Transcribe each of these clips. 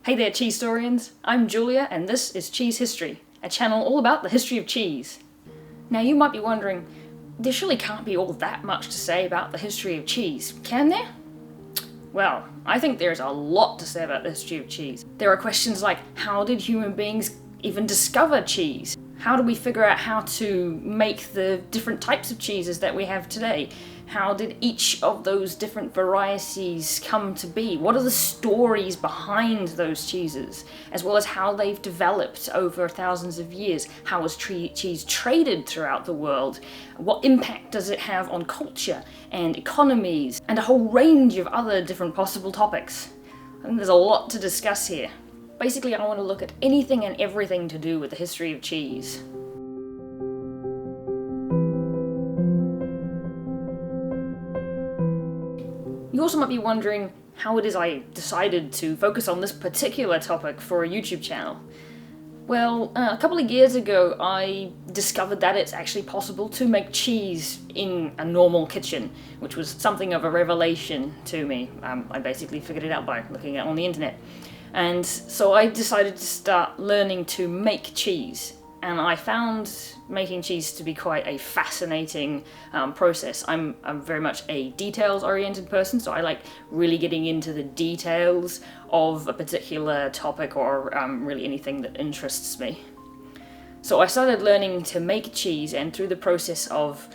Hey there, cheese historians! I'm Julia, and this is Cheese History, a channel all about the history of cheese. Now you might be wondering, there surely can't be all that much to say about the history of cheese, can there? Well, I think there's a lot to say about the history of cheese. There are questions like, how did human beings even discover cheese? How do we figure out how to make the different types of cheeses that we have today? How did each of those different varieties come to be? What are the stories behind those cheeses? As well as how they've developed over thousands of years. How was cheese traded throughout the world? What impact does it have on culture and economies? And a whole range of other different possible topics. I think there's a lot to discuss here. Basically, I want to look at anything and everything to do with the history of cheese. You also might be wondering how it is I decided to focus on this particular topic for a YouTube channel. Well, a couple of years ago I discovered that it's actually possible to make cheese in a normal kitchen, which was something of a revelation to me. I basically figured it out by looking at it on the internet. And so I decided to start learning to make cheese. And I found making cheese to be quite a fascinating process. I'm very much a details-oriented person, so I like really getting into the details of a particular topic or really anything that interests me. So I started learning to make cheese, and through the process of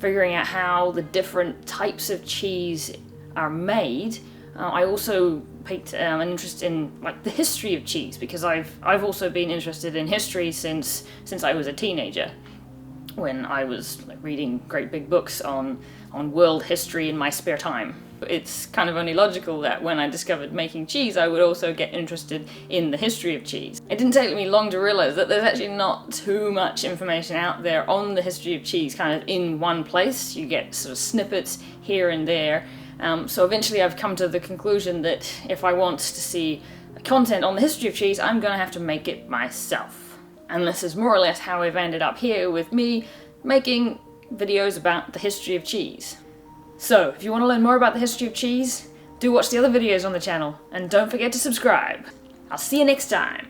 figuring out how the different types of cheese are made, I also picked an interest in the history of cheese, because I've also been interested in history since I was a teenager, when I was reading great big books on world history in my spare time. It's kind of only logical that when I discovered making cheese I would also get interested in the history of cheese. It didn't take me long to realize that there's actually not too much information out there on the history of cheese kind of in one place. You get sort of snippets here and there. So eventually I've come to the conclusion that if I want to see content on the history of cheese, I'm gonna have to make it myself. And this is more or less how I've ended up here with me making videos about the history of cheese. So if you want to learn more about the history of cheese, do watch the other videos on the channel, and don't forget to subscribe. I'll see you next time.